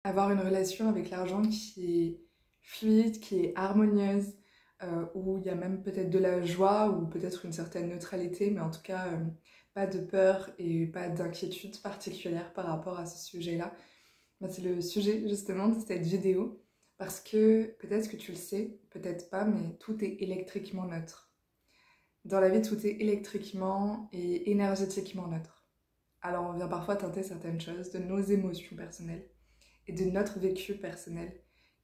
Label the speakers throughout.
Speaker 1: Avoir une relation avec l'argent qui est fluide, qui est harmonieuse, où il y a même peut-être de la joie ou peut-être une certaine neutralité, mais en tout cas pas de peur et pas d'inquiétude particulière par rapport à ce sujet-là. Ben, c'est le sujet justement de cette vidéo parce que peut-être que tu le sais, peut-être pas, mais tout est électriquement neutre. Dans la vie, tout est électriquement et énergétiquement neutre. Alors on vient parfois teinter certaines choses de nos émotions personnelles et de notre vécu personnel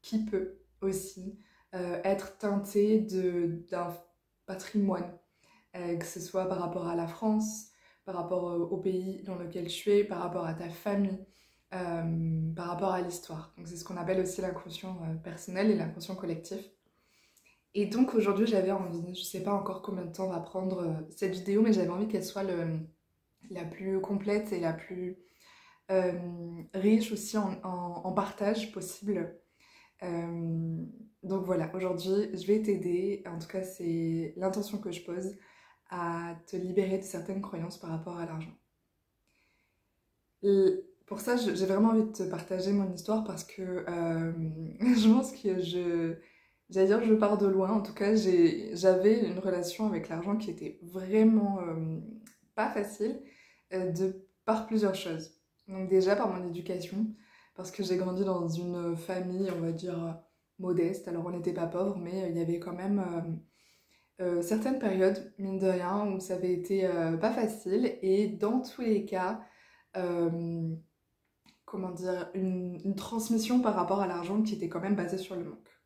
Speaker 1: qui peut aussi être teinté d'un patrimoine, que ce soit par rapport à la France, par rapport au pays dans lequel tu es, par rapport à ta famille, par rapport à l'histoire. Donc c'est ce qu'on appelle aussi l'inconscient personnel et l'inconscient collectif. Et donc aujourd'hui j'avais envie, je sais pas encore combien de temps va prendre cette vidéo, mais j'avais envie qu'elle soit la plus complète et la plus euh, riche aussi en partage possible. Euh, donc voilà, aujourd'hui, je vais t'aider, en tout cas c'est l'intention que je pose, à te libérer de certaines croyances par rapport à l'argent. Pour ça, j'ai vraiment envie de te partager mon histoire parce que je pense que j'allais dire que je pars de loin. En tout cas, j'avais une relation avec l'argent qui était vraiment pas facile par plusieurs choses. Donc déjà par mon éducation, parce que j'ai grandi dans une famille, on va dire, modeste. Alors on n'était pas pauvre, mais il y avait quand même certaines périodes, mine de rien, où ça avait été pas facile. Et dans tous les cas, euh, comment dire, une transmission par rapport à l'argent qui était quand même basée sur le manque.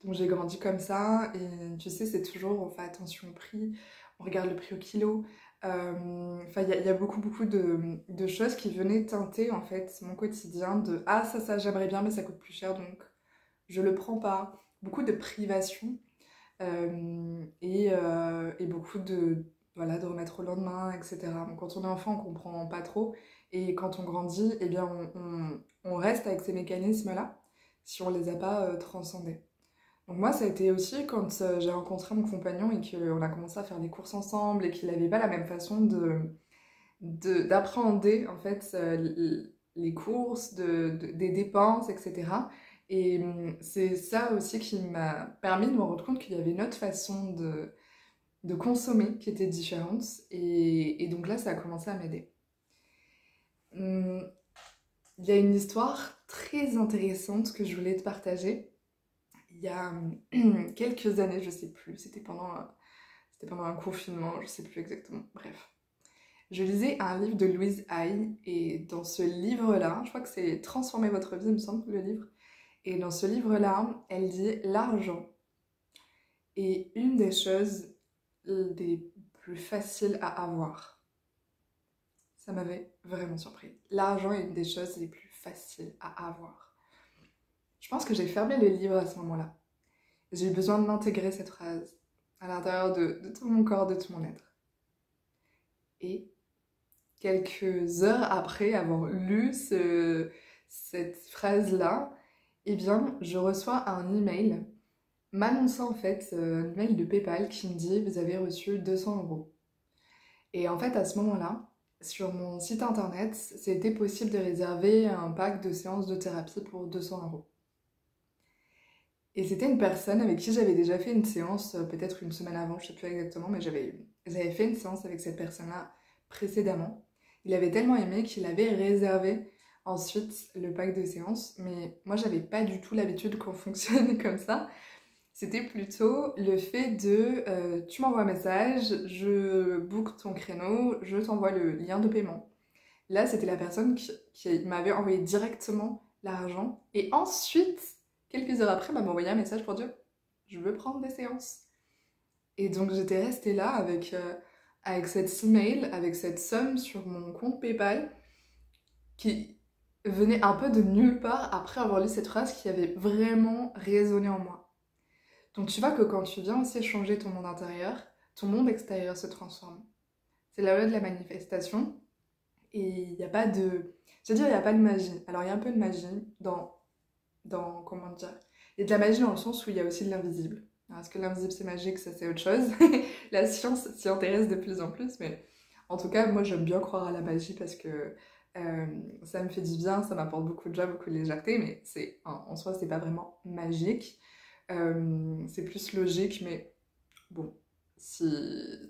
Speaker 1: Donc j'ai grandi comme ça, et tu sais, c'est toujours, on fait attention au prix, on regarde le prix au kilo. Enfin, il y a beaucoup, beaucoup de choses qui venaient teinter, en fait, mon quotidien de «Ah, ça, j'aimerais bien, mais ça coûte plus cher, donc je le prends pas». Beaucoup de privation, et beaucoup voilà, de remettre au lendemain, etc. Donc, quand on est enfant, on comprend pas trop, et quand on grandit, eh bien, on reste avec ces mécanismes-là, si on les a pas transcendés. Donc moi, ça a été aussi quand j'ai rencontré mon compagnon et qu'on a commencé à faire des courses ensemble et qu'il n'avait pas la même façon d'appréhender en fait les courses, des dépenses, etc. Et c'est ça aussi qui m'a permis de me rendre compte qu'il y avait une autre façon de consommer qui était différente. Et donc là, ça a commencé à m'aider. Hum, Il y a une histoire très intéressante que je voulais te partager. Il y a quelques années, je sais plus, c'était pendant un confinement, je sais plus exactement, bref. Je lisais un livre de Louise Hay, et dans ce livre-là, je crois que c'est Transformer votre vie, il me semble, le livre, et dans ce livre-là, elle dit l'argent est une des choses des plus faciles à avoir. Ça m'avait vraiment surpris. L'argent est une des choses les plus faciles à avoir. Je pense que j'ai fermé le livre à ce moment-là. J'ai eu besoin de m'intégrer cette phrase à l'intérieur de tout mon corps, de tout mon être. Et quelques heures après avoir lu cette phrase-là, eh bien, je reçois un email m'annonçant en fait un email de PayPal qui me dit vous avez reçu 200 €. Et en fait, à ce moment-là, sur mon site internet, c'était possible de réserver un pack de séances de thérapie pour 200 €. Et c'était une personne avec qui j'avais déjà fait une séance, peut-être une semaine avant, je sais plus exactement, mais j'avais fait une séance avec cette personne-là précédemment. Il avait tellement aimé qu'il avait réservé ensuite le pack de séances, mais moi j'avais pas du tout l'habitude qu'on fonctionne comme ça. C'était plutôt le fait de tu m'envoies un message, je book ton créneau, je t'envoie le lien de paiement. Là, c'était la personne qui m'avait envoyé directement l'argent. Et ensuite, quelques heures après, m'a envoyé un message pour dire je veux prendre des séances. Et donc, j'étais restée là avec cet email, avec cette somme sur mon compte PayPal qui venait un peu de nulle part après avoir lu cette phrase qui avait vraiment résonné en moi. Donc, tu vois que quand tu viens aussi changer ton monde intérieur, ton monde extérieur se transforme. C'est la loi de la manifestation. Et il n'y a pas de... Je veux dire, il n'y a pas de magie. Alors, il y a un peu de magie comment dire... Il y a de la magie dans le sens où il y a aussi de l'invisible. Alors, est-ce que l'invisible c'est magique? Ça, c'est autre chose. La science s'y intéresse de plus en plus, mais en tout cas, moi, j'aime bien croire à la magie parce que Ça me fait du bien, ça m'apporte beaucoup de joie, beaucoup de légèreté, mais en soi, c'est pas vraiment magique. C'est plus logique, mais bon, si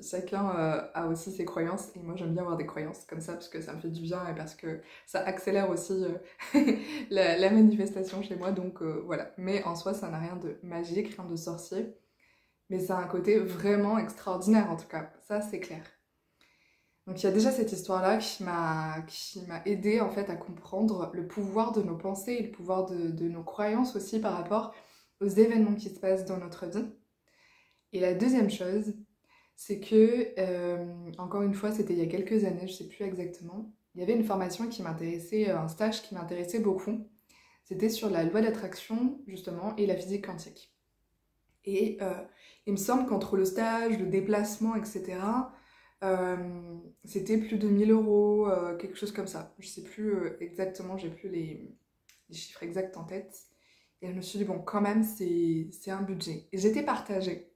Speaker 1: chacun a aussi ses croyances, et moi j'aime bien avoir des croyances comme ça parce que ça me fait du bien et parce que ça accélère aussi la manifestation chez moi, donc voilà. Mais en soi, ça n'a rien de magique, rien de sorcier, mais ça a un côté vraiment extraordinaire en tout cas, ça c'est clair. Donc il y a déjà cette histoire-là qui m'a aidée en fait à comprendre le pouvoir de nos pensées et le pouvoir de nos croyances aussi par rapport aux événements qui se passent dans notre vie. Et la deuxième chose, c'est que, encore une fois, c'était il y a quelques années, je sais plus exactement, il y avait une formation qui m'intéressait, un stage qui m'intéressait beaucoup. C'était sur la loi d'attraction, justement, et la physique quantique. Et il me semble qu'entre le stage, le déplacement, etc., c'était plus de 1 000 €, quelque chose comme ça. Je sais plus exactement, j'ai plus les chiffres exacts en tête. Et je me suis dit, bon, quand même, c'est un budget. Et j'étais partagée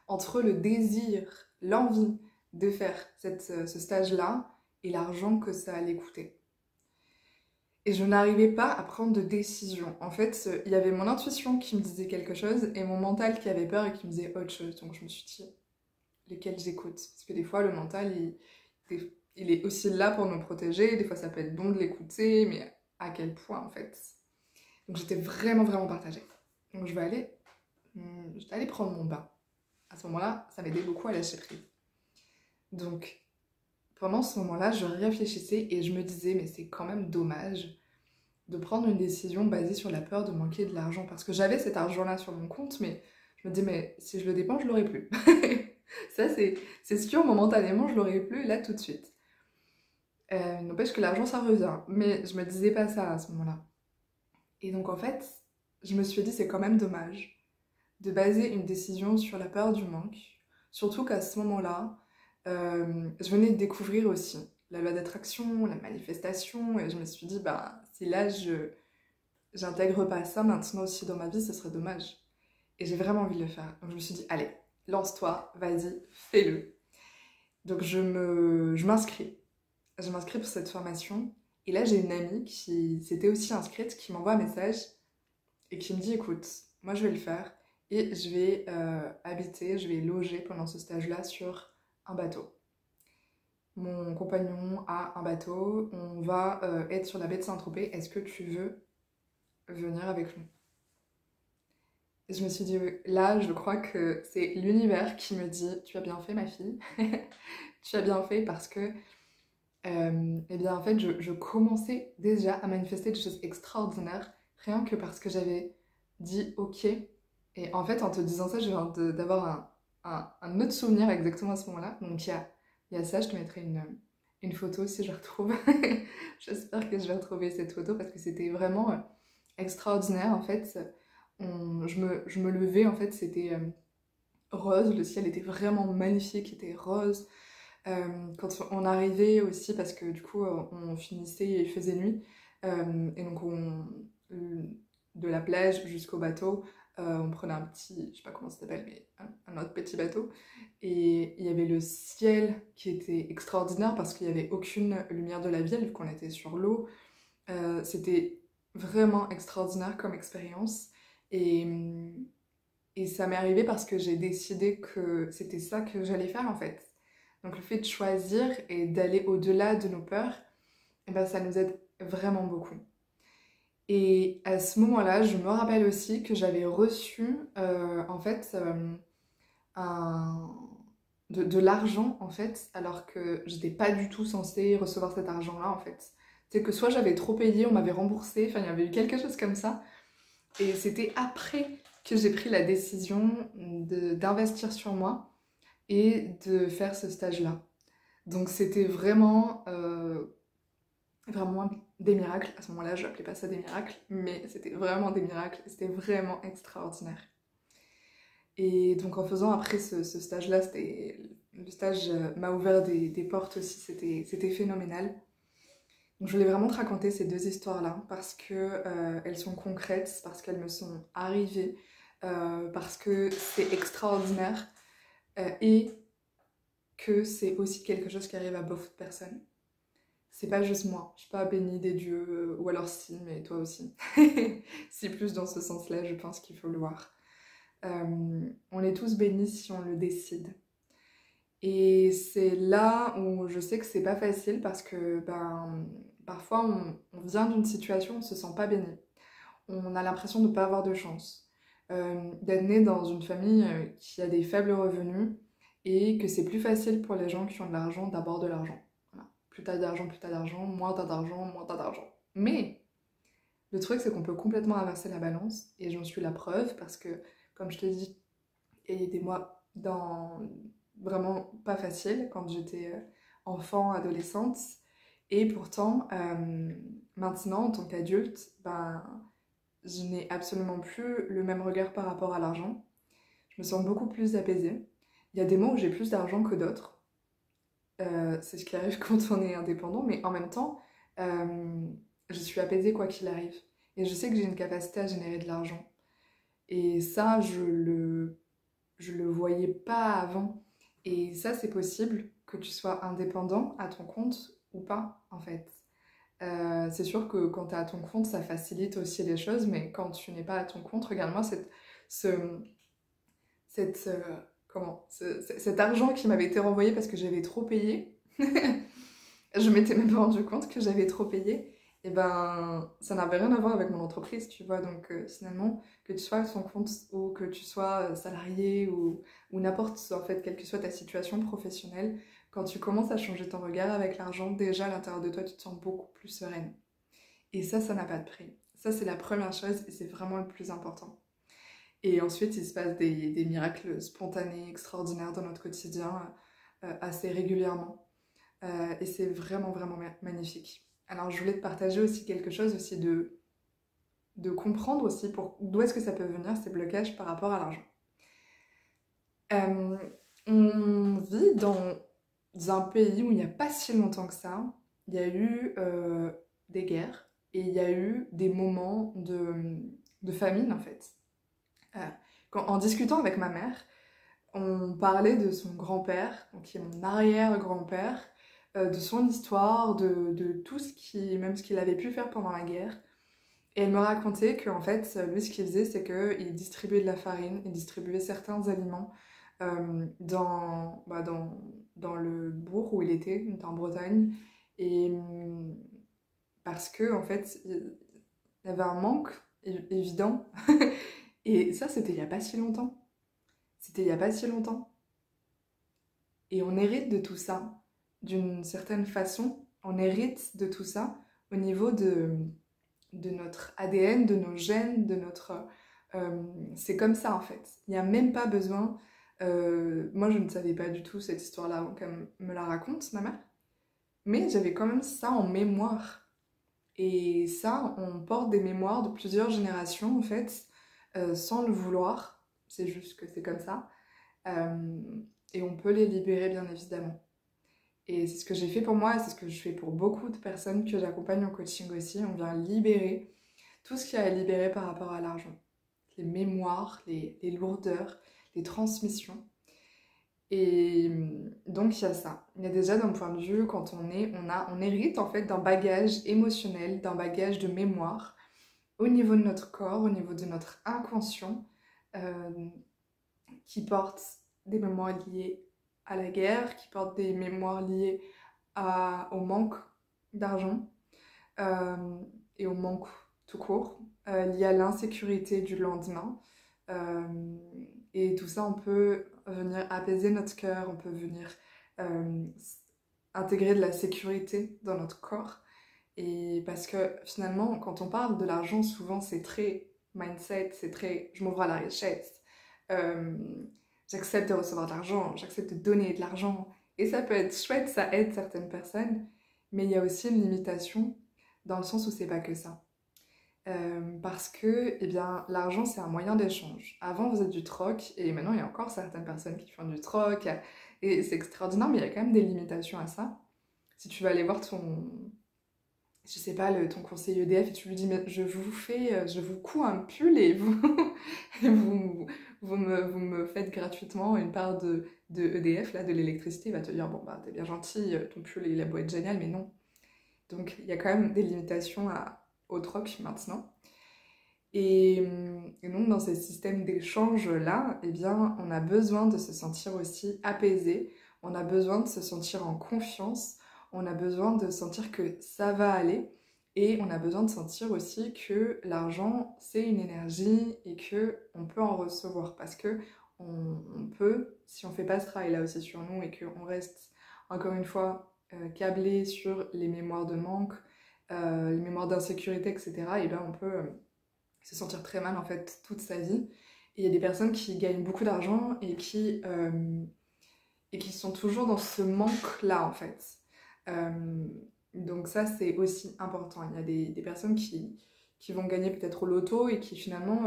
Speaker 1: entre le désir, l'envie de faire ce stage-là et l'argent que ça allait coûter. Et je n'arrivais pas à prendre de décision. En fait, il y avait mon intuition qui me disait quelque chose et mon mental qui avait peur et qui me disait autre chose. Donc je me suis dit, lesquels j'écoute? Parce que des fois, le mental, il est aussi là pour nous protéger. Des fois, ça peut être bon de l'écouter, mais à quel point, en fait? Donc j'étais vraiment, vraiment partagée. Donc je vais aller prendre mon bain. À ce moment-là, ça m'aidait beaucoup à lâcher prise. Donc, pendant ce moment-là, je réfléchissais et je me disais, mais c'est quand même dommage de prendre une décision basée sur la peur de manquer de l'argent. Parce que j'avais cet argent-là sur mon compte, mais je me dis, mais si je le dépense, je l'aurai plus. Ça, c'est sûr, momentanément, je l'aurai plus là tout de suite. N'empêche que l'argent, ça revient. Mais je me disais pas ça à ce moment-là. Et donc, en fait, je me suis dit, c'est quand même dommage de baser une décision sur la peur du manque. Surtout qu'à ce moment-là, je venais de découvrir aussi la loi d'attraction, la manifestation, et je me suis dit, bah, si là, j'intègre pas ça maintenant aussi dans ma vie, ce serait dommage. Et j'ai vraiment envie de le faire. Donc je me suis dit, allez, lance-toi, vas-y, fais-le. Donc je m'inscris. Je m'inscris pour cette formation. Et là, j'ai une amie qui s'était aussi inscrite, qui m'envoie un message et qui me dit, écoute, moi je vais le faire et je vais je vais loger pendant ce stage-là sur un bateau. Mon compagnon a un bateau, on va être sur la baie de Saint-Tropez, est-ce que tu veux venir avec nous? Et je me suis dit, là, je crois que c'est l'univers qui me dit, tu as bien fait ma fille, tu as bien fait parce que, eh bien en fait, je commençais déjà à manifester des choses extraordinaires, rien que parce que j'avais dit ok. Et en fait, en te disant ça, je viens d'avoir un autre souvenir exactement à ce moment-là. Donc il y a ça, je te mettrai une photo si je retrouve. J'espère que je vais retrouver cette photo parce que c'était vraiment extraordinaire. En fait, je me levais, en fait, c'était rose, le ciel était vraiment magnifique, il était rose. Quand on arrivait aussi, parce que du coup, on finissait et il faisait nuit, et donc de la plage jusqu'au bateau, on prenait un petit, je sais pas comment ça s'appelle, mais un autre petit bateau. Et il y avait le ciel qui était extraordinaire parce qu'il n'y avait aucune lumière de la ville, vu qu'on était sur l'eau. C'était vraiment extraordinaire comme expérience. Et, et ça m'est arrivé parce que j'ai décidé que c'était ça que j'allais faire en fait. Donc le fait de choisir et d'aller au-delà de nos peurs, eh ben, ça nous aide vraiment beaucoup. Et à ce moment-là, je me rappelle aussi que j'avais reçu en fait un... de l'argent en fait, alors que j'étais pas du tout censée recevoir cet argent-là en fait. C'est que soit j'avais trop payé, on m'avait remboursé, enfin il y avait eu quelque chose comme ça. Et c'était après que j'ai pris la décision d'investir sur moi et de faire ce stage-là. Donc c'était vraiment, vraiment des miracles. À ce moment-là, je n'appelais pas ça des miracles, mais c'était vraiment des miracles. C'était vraiment extraordinaire. Et donc en faisant après ce stage-là, le stage m'a ouvert des portes aussi, c'était phénoménal. Donc je voulais vraiment te raconter ces deux histoires-là parce que elles sont concrètes, parce qu'elles me sont arrivées, parce que c'est extraordinaire et que c'est aussi quelque chose qui arrive à beaucoup de personnes. c'est pas juste moi, je suis pas bénie des dieux, ou alors si, mais toi aussi. C'est plus dans ce sens-là, je pense qu'il faut le voir. On est tous bénis si on le décide. Et c'est là où je sais que c'est pas facile parce que ben, parfois on vient d'une situation où on se sent pas béni. On a l'impression de ne pas avoir de chance. D'être né dans une famille qui a des faibles revenus et que c'est plus facile pour les gens qui ont de l'argent d'avoir de l'argent. Voilà. Plus t'as d'argent, moins t'as d'argent, moins t'as d'argent. Mais le truc, c'est qu'on peut complètement inverser la balance et j'en suis la preuve parce que, comme je te dis, il y a eu des mois vraiment pas faciles quand j'étais enfant, adolescente. Et pourtant, maintenant, en tant qu'adulte, ben, je n'ai absolument plus le même regard par rapport à l'argent. Je me sens beaucoup plus apaisée. Il y a des mois où j'ai plus d'argent que d'autres. C'est ce qui arrive quand on est indépendant, mais en même temps, je suis apaisée quoi qu'il arrive. Et je sais que j'ai une capacité à générer de l'argent. Et ça, je le voyais pas avant. Et ça, c'est possible que tu sois indépendant à ton compte ou pas, en fait. C'est sûr que quand tu es à ton compte, ça facilite aussi les choses, mais quand tu n'es pas à ton compte, regarde-moi ce, cette, cet argent qui m'avait été renvoyé parce que j'avais trop payé. Je m'étais même pas rendu compte que j'avais trop payé. Et ben, ça n'avait rien à voir avec mon entreprise, tu vois. Donc finalement, que tu sois à ton compte ou que tu sois salarié ou n'importe, en fait, quelle que soit ta situation professionnelle, quand tu commences à changer ton regard avec l'argent, déjà à l'intérieur de toi, tu te sens beaucoup plus sereine. Et ça n'a pas de prix. Ça, c'est la première chose et c'est vraiment le plus important. Et ensuite, il se passe des miracles spontanés, extraordinaires dans notre quotidien, assez régulièrement. Et c'est vraiment, vraiment magnifique. Alors, je voulais te partager aussi quelque chose aussi de comprendre aussi d'où est-ce que ça peut venir, ces blocages par rapport à l'argent. On vit dans un pays où il n'y a pas si longtemps que ça, il y a eu des guerres et il y a eu des moments de famine en fait. Euh, en discutant avec ma mère, on parlait de son grand-père, donc qui est mon arrière-grand-père, de son histoire, de tout même ce qu'il avait pu faire pendant la guerre. Et elle me racontait qu'en fait, lui, ce qu'il faisait, c'est qu'il distribuait de la farine, il distribuait certains aliments dans le bourg où il était, en Bretagne. Et parce que, en fait, il y avait un manque évident. Et ça, c'était il n'y a pas si longtemps. C'était il n'y a pas si longtemps. Et on hérite de tout ça, d'une certaine façon. On hérite de tout ça au niveau de notre ADN, de nos gènes, de notre... c'est comme ça en fait. Il n'y a même pas besoin... moi je ne savais pas du tout cette histoire-là avant qu'elle me la raconte, ma mère. Mais j'avais quand même ça en mémoire. Et ça, on porte des mémoires de plusieurs générations en fait, sans le vouloir. C'est juste que c'est comme ça. Euh, et on peut les libérer bien évidemment. Et c'est ce que j'ai fait pour moi et c'est ce que je fais pour beaucoup de personnes que j'accompagne en coaching aussi. On vient libérer tout ce qu'il y a à libérer par rapport à l'argent. Les mémoires, les lourdeurs, les transmissions. Et donc il y a ça. Il y a déjà d'un point de vue, quand on hérite en fait d'un bagage émotionnel, d'un bagage de mémoire au niveau de notre corps, au niveau de notre inconscient, euh, qui porte des mémoires liées à la guerre, qui porte des mémoires liées au manque d'argent euh, et au manque tout court, lié à l'insécurité du lendemain. Euh, et tout ça, on peut venir apaiser notre cœur, on peut venir euh, intégrer de la sécurité dans notre corps. Et parce que finalement, quand on parle de l'argent, souvent c'est très mindset, c'est très je m'ouvre à la richesse, euh, j'accepte de recevoir de l'argent, j'accepte de donner de l'argent. Et ça peut être chouette, ça aide certaines personnes, mais il y a aussi une limitation dans le sens où c'est pas que ça. Parce que eh bien, l'argent c'est un moyen d'échange. Avant vous êtes du troc et maintenant il y a encore certaines personnes qui font du troc et c'est extraordinaire mais il y a quand même des limitations à ça. Si tu vas aller voir je sais pas, ton conseiller EDF et tu lui dis mais je vous couds un pull et et vous me faites gratuitement une part de EDF, là, de l'électricité, il va te dire bon bah t'es bien gentil, ton pull il a beau être génial mais non. Donc il y a quand même des limitations au troc maintenant. Et donc dans ces systèmes d'échange-là, eh bien, on a besoin de se sentir aussi apaisé, on a besoin de se sentir en confiance, on a besoin de sentir que ça va aller, et on a besoin de sentir aussi que l'argent, c'est une énergie et que on peut en recevoir. Parce que on peut, si on fait pas ce travail-là aussi sur nous et qu'on reste, encore une fois, câblé sur les mémoires de manque, les mémoires d'insécurité, etc., et ben on peut se sentir très mal en fait toute sa vie. Et il y a des personnes qui gagnent beaucoup d'argent et qui sont toujours dans ce manque-là en fait. Euh, donc ça c'est aussi important. Il y a des personnes qui vont gagner peut-être au loto et qui finalement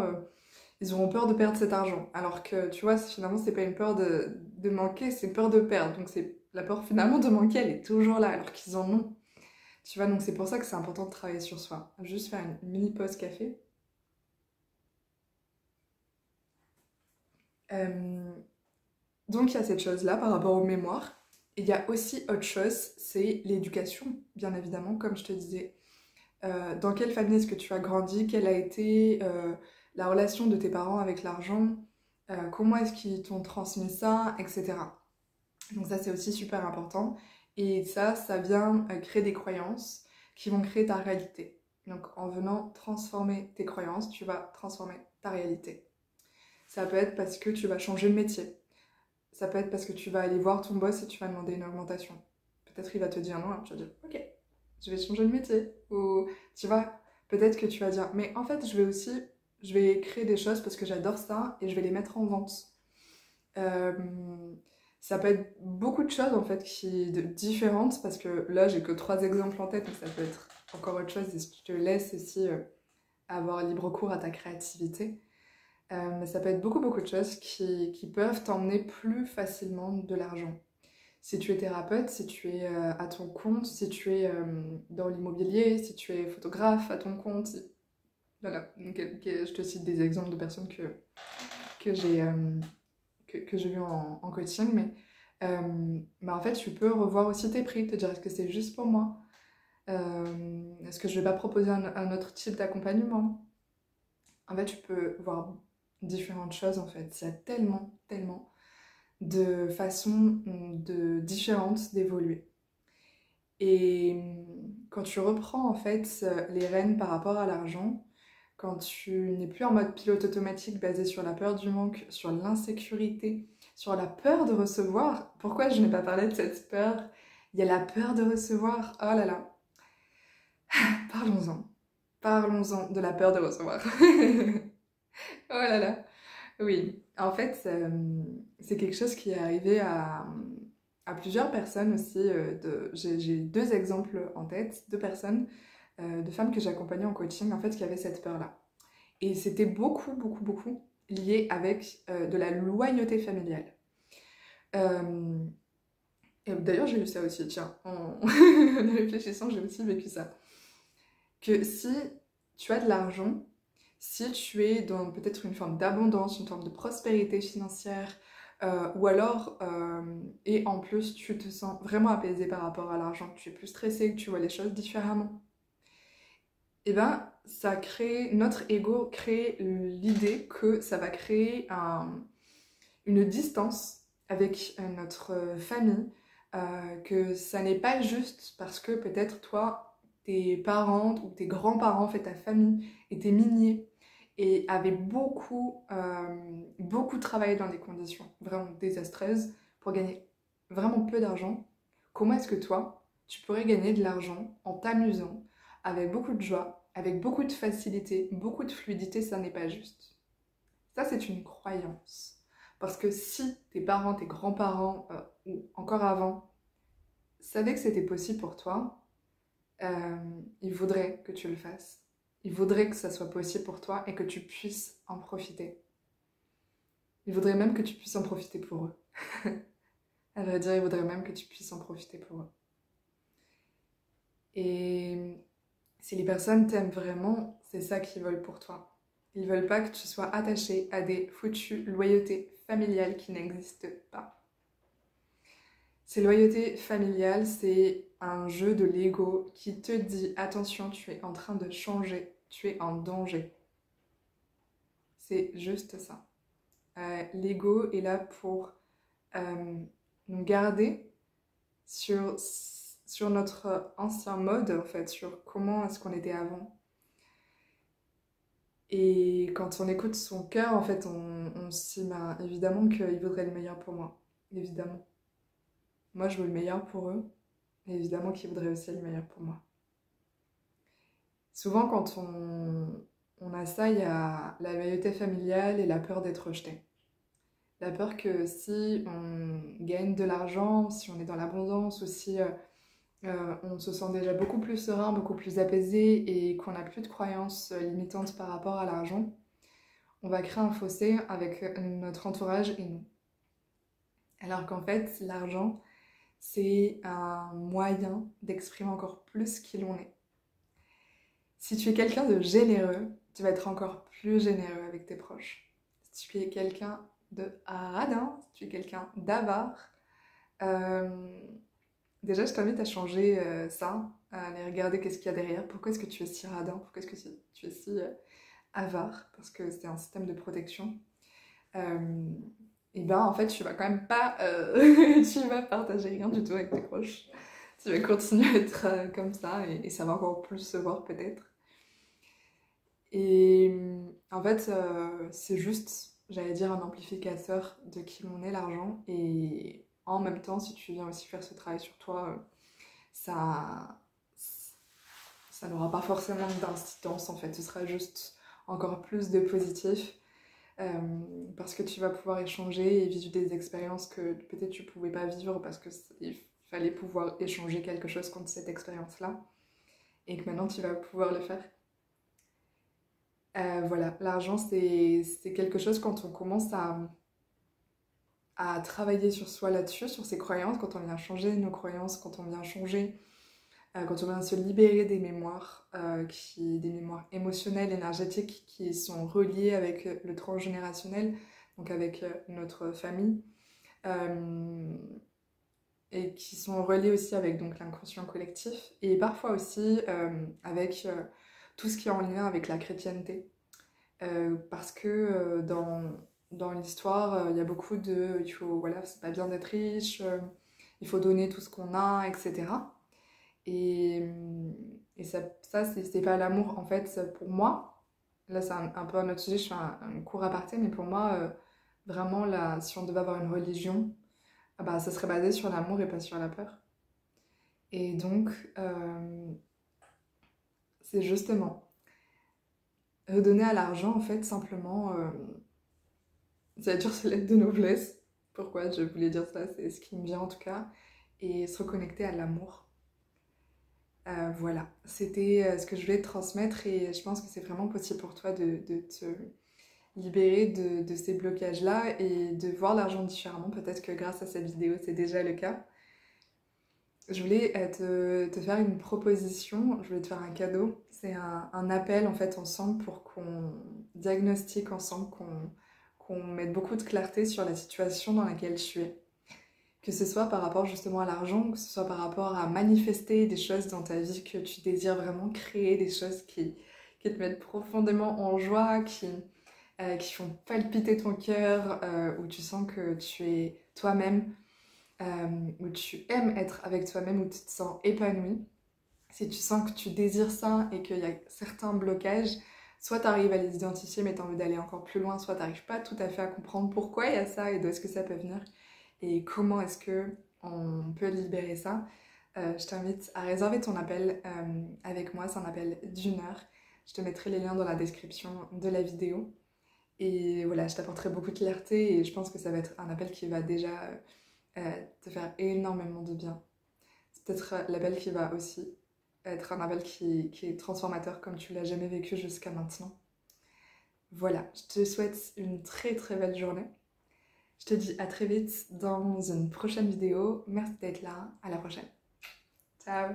Speaker 1: ils auront peur de perdre cet argent. Alors que tu vois, finalement c'est pas une peur de manquer, c'est une peur de perdre. Donc c'est la peur finalement de manquer, elle est toujours là alors qu'ils en ont. Tu vois, donc c'est pour ça que c'est important de travailler sur soi. Juste faire une mini pause café. Euh, donc il y a cette chose-là par rapport aux mémoires. Et il y a aussi autre chose, c'est l'éducation, bien évidemment, comme je te disais. Dans quelle famille est-ce que tu as grandi? Quelle a été la relation de tes parents avec l'argent? Comment est-ce qu'ils t'ont transmis ça, etc. Donc ça, c'est aussi super important. Et ça vient créer des croyances qui vont créer ta réalité. Donc en venant transformer tes croyances, tu vas transformer ta réalité. Ça peut être parce que tu vas changer de métier. Ça peut être parce que tu vas aller voir ton boss et tu vas demander une augmentation. Peut-être il va te dire non, tu vas dire ok, je vais changer de métier. Ou tu vois, peut-être que tu vas dire mais en fait je vais créer des choses parce que j'adore ça et je vais les mettre en vente. Euh, Ça peut être beaucoup de choses en fait différentes parce que là j'ai que 3 exemples en tête mais ça peut être encore autre chose et je te laisse aussi avoir libre cours à ta créativité. Mais ça peut être beaucoup de choses qui peuvent t'emmener plus facilement de l'argent. Si tu es thérapeute, si tu es à ton compte, si tu es dans l'immobilier, si tu es photographe à ton compte, voilà. Donc, je te cite des exemples de personnes que j'ai vues en coaching, mais bah, en fait tu peux revoir aussi tes prix, te dire est-ce que c'est juste pour moi? Est-ce que je vais pas proposer un autre type d'accompagnement? En fait tu peux voir différentes choses en fait. Il y a tellement de façons différentes d'évoluer. Et quand tu reprends en fait les rênes par rapport à l'argent, quand tu n'es plus en mode pilote automatique basé sur la peur du manque, sur l'insécurité, sur la peur de recevoir, pourquoi je n'ai pas parlé de cette peur? Il y a la peur de recevoir, oh là là, parlons-en. Parlons-en de la peur de recevoir. Oh là là. Oui, en fait, c'est quelque chose qui est arrivé à plusieurs personnes aussi. J'ai 2 exemples en tête, 2 personnes, 2 femmes que j'accompagnais en coaching, en fait, qui avaient cette peur-là. Et c'était beaucoup lié avec de la loyauté familiale. Euh, et d'ailleurs, j'ai eu ça aussi, tiens, en réfléchissant, j'ai aussi vécu ça. Que si tu as de l'argent, si tu es dans peut-être une forme d'abondance, une forme de prospérité financière, ou alors, et en plus tu te sens vraiment apaisé par rapport à l'argent, tu es plus stressé, que tu vois les choses différemment, et ben ça crée, notre ego crée l'idée que ça va créer une distance avec notre famille, que ça n'est pas juste parce que peut-être toi, tes parents ou tes grands-parents, en fait ta famille, étaient miniers et avaient beaucoup travaillé dans des conditions vraiment désastreuses pour gagner vraiment peu d'argent. Comment est-ce que toi, tu pourrais gagner de l'argent en t'amusant, avec beaucoup de joie, avec beaucoup de facilité, beaucoup de fluidité? Ça n'est pas juste. Ça, c'est une croyance. Parce que si tes parents, tes grands-parents, ou encore avant, savaient que c'était possible pour toi, ils voudraient que tu le fasses. Ils voudraient que ça soit possible pour toi et que tu puisses en profiter. Ils voudraient même que tu puisses en profiter pour eux. À vrai dire, ils voudraient même que tu puisses en profiter pour eux. Et si les personnes t'aiment vraiment, c'est ça qu'ils veulent pour toi. Ils veulent pas que tu sois attaché à des foutues loyautés familiales qui n'existent pas. Ces loyautés familiales, c'est un jeu de l'ego qui te dit attention, tu es en train de changer, tu es en danger. C'est juste ça. L'ego est là pour nous garder sur notre ancien mode, en fait, sur comment est-ce qu'on était avant. Et quand on écoute son cœur, en fait, on se dit bah, évidemment qu'il voudrait le meilleur pour moi. Évidemment. Moi, je veux le meilleur pour eux. Et évidemment qu'ils voudraient aussi le meilleur pour moi. Souvent, quand on a ça, il y a la loyauté familiale et la peur d'être rejeté. La peur que si on gagne de l'argent, si on est dans l'abondance, ou si on se sent déjà beaucoup plus serein, beaucoup plus apaisé et qu'on n'a plus de croyances limitantes par rapport à l'argent, on va créer un fossé avec notre entourage et nous. Alors qu'en fait, l'argent, c'est un moyen d'exprimer encore plus qui l'on est. Si tu es quelqu'un de généreux, tu vas être encore plus généreux avec tes proches. Si tu es quelqu'un de radin, si tu es quelqu'un d'avare, déjà je t'invite à changer ça, à aller regarder qu'est-ce qu'il y a derrière. Pourquoi est-ce que tu es si radin? Pourquoi est-ce que tu es si avare? Parce que c'est un système de protection. Et ben en fait tu vas quand même pas tu vas partager rien du tout avec tes proches. Tu vas continuer à être comme ça et ça va encore plus se voir peut-être. Et en fait, c'est juste, j'allais dire, un amplificateur de qui l'on est l'argent. Et en même temps, si tu viens aussi faire ce travail sur toi, ça, ça n'aura pas forcément d'incidence en fait. Ce sera juste encore plus de positif. Parce que tu vas pouvoir échanger et vivre des expériences que peut-être tu ne pouvais pas vivre parce qu'il fallait pouvoir échanger quelque chose contre cette expérience-là. Et que maintenant tu vas pouvoir le faire. Voilà, l'argent c'est quelque chose quand on commence à travailler sur soi là-dessus, sur ses croyances, quand on vient changer nos croyances, quand on vient changer, quand on vient se libérer des mémoires, des mémoires émotionnelles, énergétiques qui sont reliées avec le transgénérationnel, donc avec notre famille, et qui sont reliées aussi avec donc l'inconscient collectif, et parfois aussi avec tout ce qui est en lien avec la chrétienté. Parce que dans l'histoire, il y a beaucoup de il faut, voilà, c'est pas bien d'être riche, il faut donner tout ce qu'on a, etc. Et, et ça c'est pas l'amour. En fait, pour moi, là c'est un peu un autre sujet, je fais un court aparté, mais pour moi, vraiment, là, si on devait avoir une religion, ah bah, ça serait basé sur l'amour et pas sur la peur. Et donc, c'est justement redonner à l'argent, en fait, simplement. Ça va dire c'est l'aide de noblesse. Pourquoi je voulais dire ça? C'est ce qui me vient en tout cas. Et se reconnecter à l'amour. Voilà, c'était ce que je voulais te transmettre et je pense que c'est vraiment possible pour toi de te libérer de ces blocages-là et de voir l'argent différemment. Peut-être que grâce à cette vidéo, c'est déjà le cas. Je voulais te faire une proposition, je voulais te faire un cadeau. C'est un appel en fait ensemble pour qu'on diagnostique ensemble, qu'on mette beaucoup de clarté sur la situation dans laquelle tu es. Que ce soit par rapport justement à l'argent, que ce soit par rapport à manifester des choses dans ta vie que tu désires vraiment créer, des choses qui te mettent profondément en joie, qui font palpiter ton cœur, où tu sens que tu es toi-même, où tu aimes être avec toi-même, où tu te sens épanoui. Si tu sens que tu désires ça et qu'il y a certains blocages, soit tu arrives à les identifier mais tu as envie d'aller encore plus loin, soit tu n'arrives pas tout à fait à comprendre pourquoi il y a ça et d'où est-ce que ça peut venir et comment est-ce qu'on peut libérer ça. Je t'invite à réserver ton appel avec moi, c'est un appel d'1 heure. Je te mettrai les liens dans la description de la vidéo. Et voilà, je t'apporterai beaucoup de clarté et je pense que ça va être un appel qui va déjà te faire énormément de bien. C'est peut-être l'appel qui va aussi être un appel qui est transformateur comme tu l'as jamais vécu jusqu'à maintenant. Voilà, je te souhaite une très très belle journée. Je te dis à très vite dans une prochaine vidéo. Merci d'être là, à la prochaine. Ciao!